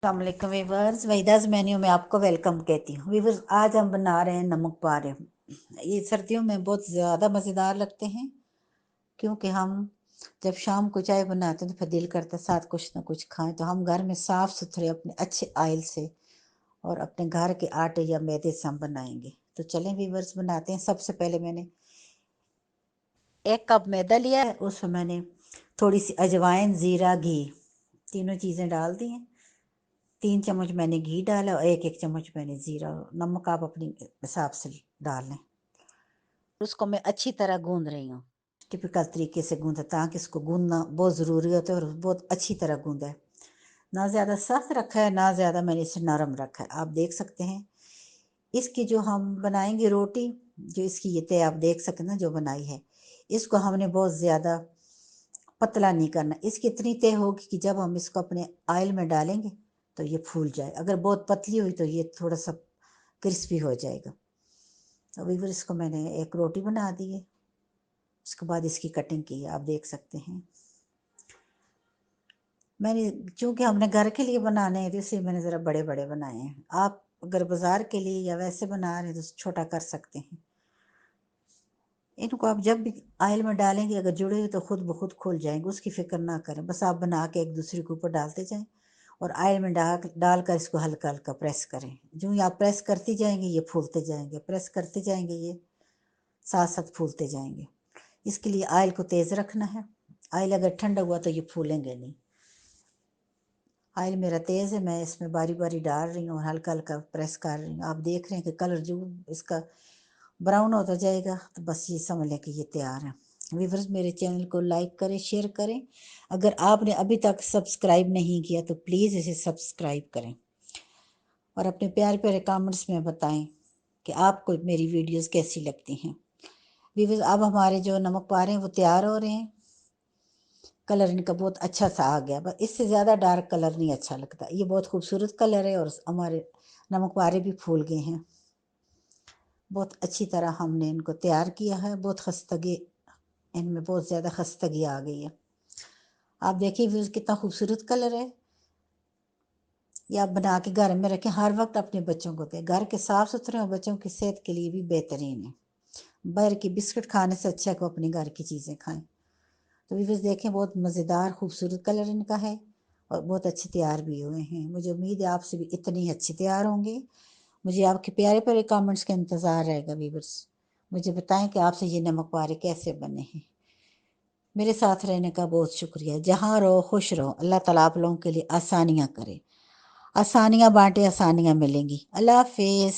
अस्सलामुअलैकुम viewers, वहीदा's menu में आपको वेलकम कहती हूँ। वीवर्स, आज हम बना रहे हैं नमक पारे। ये सर्दियों में बहुत ज़्यादा मज़ेदार लगते हैं, क्योंकि हम जब शाम को चाय बनाते हैं तो फिर दिल करता है साथ कुछ ना कुछ खाएं। तो हम घर में साफ़ सुथरे अपने अच्छे ऑयल से और अपने घर के आटे या मैदे से हम बनाएंगे। तो चलें वीवर्स, बनाते हैं। सबसे पहले मैंने 1 कप मैदा लिया है, उसमें मैंने थोड़ी सी अजवाइन, ज़ीरा, घी तीनों चीज़ें डाल दी हैं। 3 चम्मच मैंने घी डाला और 1-1 चम्मच मैंने ज़ीरा। नमक आप अपने हिसाब से डाल लें। उसको मैं अच्छी तरह गूंद रही हूँ, टिपिकल तरीके से गूंदा, ताकि इसको गूंदना बहुत ज़रूरी होता है और बहुत अच्छी तरह गूंदा है। ना ज़्यादा सख्त रखा है, ना ज़्यादा मैंने इसे नरम रखा है। आप देख सकते हैं इसकी जो हम बनाएंगे रोटी, जो इसकी ये तय आप देख सकते हैं जो बनाई है, इसको हमने बहुत ज़्यादा पतला नहीं करना। इसकी इतनी तय होगी कि जब हम इसको अपने ऑयल में डालेंगे तो ये फूल जाए। अगर बहुत पतली हुई तो ये थोड़ा सा क्रिस्पी हो जाएगा। तो वीवर, इसको मैंने एक रोटी बना दी है, उसके बाद इसकी कटिंग की है, आप देख सकते हैं। मैंने, चूँकि हमने घर के लिए बनाने हैं तो इसलिए मैंने ज़रा बड़े बड़े बनाए हैं। आप अगर बाज़ार के लिए या वैसे बना रहे हैं तो छोटा कर सकते हैं। इनको आप जब भी ऑयल में डालेंगे, अगर जुड़े हुए तो खुद ब खुद खुल जाएंगे, उसकी फ़िक्र ना करें। बस आप बना के एक दूसरे के ऊपर डालते जाएं और ऑयल में डालकर इसको हल्का हल्का प्रेस करें। जो ही आप प्रेस करती जाएंगे ये फूलते जाएंगे, प्रेस करते जाएंगे ये साथ साथ फूलते जाएंगे। इसके लिए ऑयल को तेज़ रखना है। ऑयल अगर ठंडा हुआ तो ये फूलेंगे नहीं। ऑयल मेरा तेज़ है, मैं इसमें बारी बारी डाल रही हूँ और हल्का हल्का प्रेस कर रही हूँ। आप देख रहे हैं कि कलर जो इसका ब्राउन होता जाएगा तो बस ये समझ लें कि ये तैयार है। व्यूअर्स, मेरे चैनल को लाइक करें, शेयर करें। अगर आपने अभी तक सब्सक्राइब नहीं किया तो प्लीज़ इसे सब्सक्राइब करें और अपने प्यारे प्यारे कमेंट्स में बताएं कि आपको मेरी वीडियोस कैसी लगती हैं। व्यूअर्स, अब हमारे जो नमक पारे हैं वो तैयार हो रहे हैं। कलर इनका बहुत अच्छा सा आ गया, बस इससे ज़्यादा डार्क कलर नहीं अच्छा लगता। ये बहुत खूबसूरत कलर है और हमारे नमक पारे भी फूल गए हैं। बहुत अच्छी तरह हमने इनको तैयार किया है। बहुत खस्तगी, इनमें बहुत ज़्यादा खस्तगी आ गई है। आप देखिए व्यूज़, कितना खूबसूरत कलर है। ये आप बना के घर में रखें, हर वक्त अपने बच्चों को दें। घर के साफ़ सुथरे और बच्चों की सेहत के लिए भी बेहतरीन है। बाहर की बिस्किट खाने से अच्छा है कि अपने घर की चीज़ें खाएं। तो व्यूज़ देखें, बहुत मज़ेदार खूबसूरत कलर इनका है और बहुत अच्छे तैयार भी हुए हैं। मुझे उम्मीद है आपसे भी इतने ही अच्छे तैयार होंगे। मुझे आपके प्यारे प्यारे कमेंट्स का इंतज़ार रहेगा व्यूअर्स। मुझे बताएं कि आपसे ये नमक पारे कैसे बने हैं। मेरे साथ रहने का बहुत शुक्रिया। जहाँ रहो खुश रहो। अल्लाह ताला आप लोगों के लिए आसानियाँ करे, आसानियाँ बांटे, आसानियाँ मिलेंगी। अल्लाह हाफिज़।